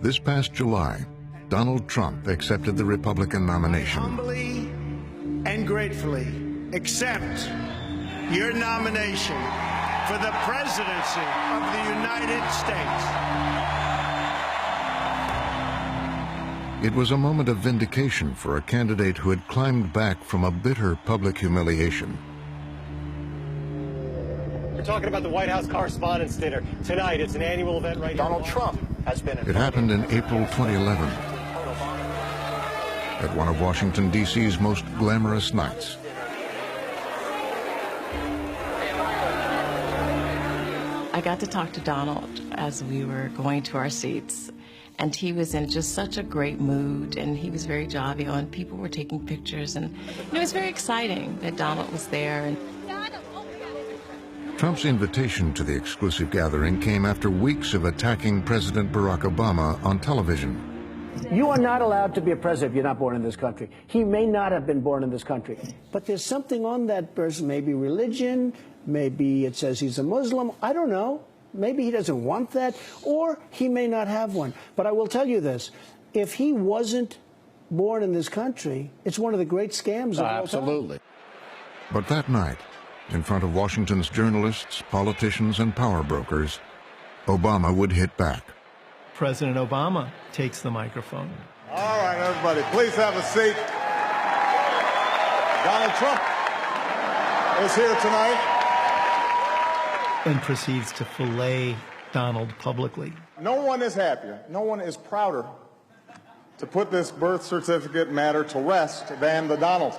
This past July, Donald Trump accepted the Republican nomination. Humbly and gratefully accept your nomination for the presidency of the United States. It was a moment of vindication for a candidate who had climbed back from a bitter public humiliation. We're talking about the White House Correspondents' Dinner. Tonight, it's an annual event right here. Donald Trump has been... It happened in April 2011, at one of Washington, D.C.'s most glamorous nights. I got to talk to Donald as we were going to our seats, and he was in just such a great mood, and he was very jovial, and people were taking pictures, and it was very exciting that Donald was there. And Trump's invitation to the exclusive gathering came after weeks of attacking President Barack Obama on television. You are not allowed to be a president if you're not born in this country. He may not have been born in this country, but there's something on that person, maybe religion, maybe it says he's a Muslim, I don't know. Maybe he doesn't want that, or he may not have one. But I will tell you this, if he wasn't born in this country, it's one of the great scams of all time. Absolutely. But that night, in front of Washington's journalists, politicians, and power brokers, Obama would hit back. President Obama takes the microphone. All right, everybody, please have a seat. Donald Trump is here tonight. And proceeds to fillet Donald publicly. No one is happier, no one is prouder to put this birth certificate matter to rest than the Donald.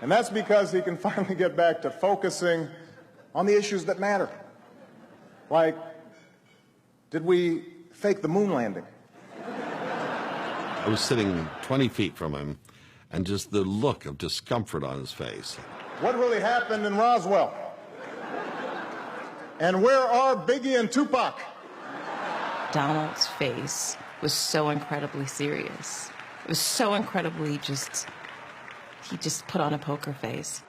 And that's because he can finally get back to focusing on the issues that matter. Like, did we fake the moon landing? I was sitting 20 feet from him, and just the look of discomfort on his face. What really happened in Roswell? And where are Biggie and Tupac? Donald's face was so incredibly serious. It was so incredibly he just put on a poker face.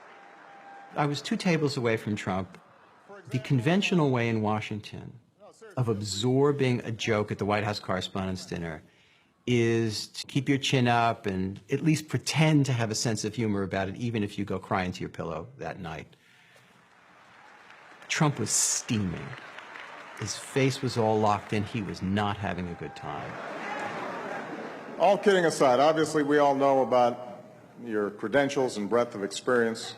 I was 2 tables away from Trump. The conventional way in Washington of absorbing a joke at the White House Correspondents' Dinner is to keep your chin up and at least pretend to have a sense of humor about it, even if you go cry into your pillow that night. Trump was steaming. His face was all locked in. He was not having a good time. All kidding aside, obviously we all know about your credentials and breadth of experience.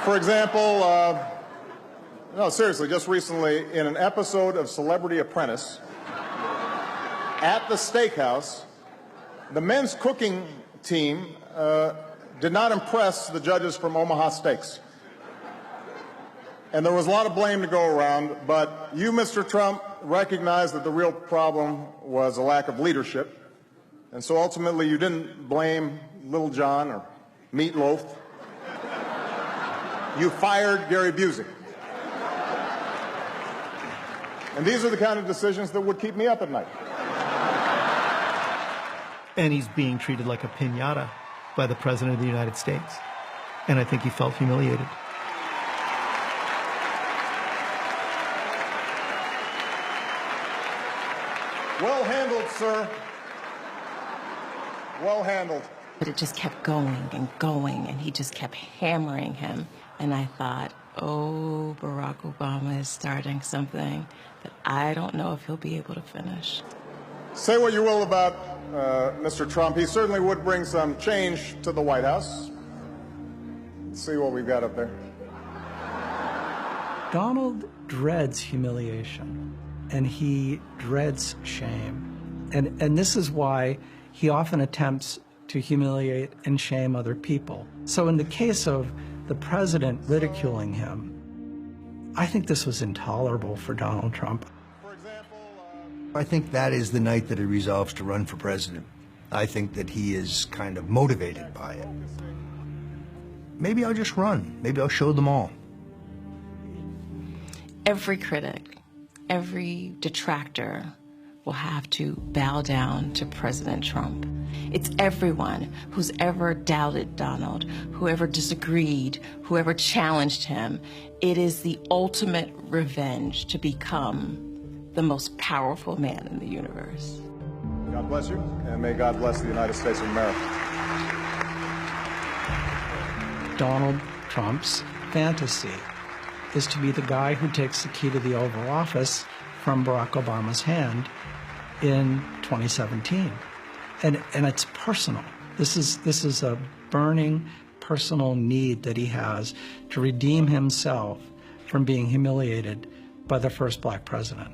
For example, no, seriously, just recently in an episode of Celebrity Apprentice at the steakhouse, the men's cooking team did not impress the judges from Omaha Steaks. And there was a lot of blame to go around, but you, Mr. Trump, recognized that the real problem was a lack of leadership. And so ultimately you didn't blame Little John or Meatloaf. You fired Gary Busey. And these are the kind of decisions that would keep me up at night. And he's being treated like a piñata by the President of the United States. And I think he felt humiliated. Well handled, sir. Well handled. But it just kept going, and he just kept hammering him. And I thought, oh, Barack Obama is starting something that I don't know if he'll be able to finish. Say what you will about Mr. Trump. He certainly would bring some change to the White House. Let's see what we've got up there. Donald dreads humiliation, and he dreads shame. And this is why he often attempts to humiliate and shame other people. So in the case of the president ridiculing him, I think this was intolerable for Donald Trump. I think that is the night that he resolves to run for president. I think that he is kind of motivated by it. Maybe I'll just run. Maybe I'll show them all. Every critic, every detractor will have to bow down to President Trump. It's everyone who's ever doubted Donald, whoever disagreed, whoever challenged him. It is the ultimate revenge to become the most powerful man in the universe. God bless you, and may God bless the United States of America. Donald Trump's fantasy is to be the guy who takes the key to the Oval Office from Barack Obama's hand in 2017. And it's personal. This is a burning personal need that he has to redeem himself from being humiliated by the first black president.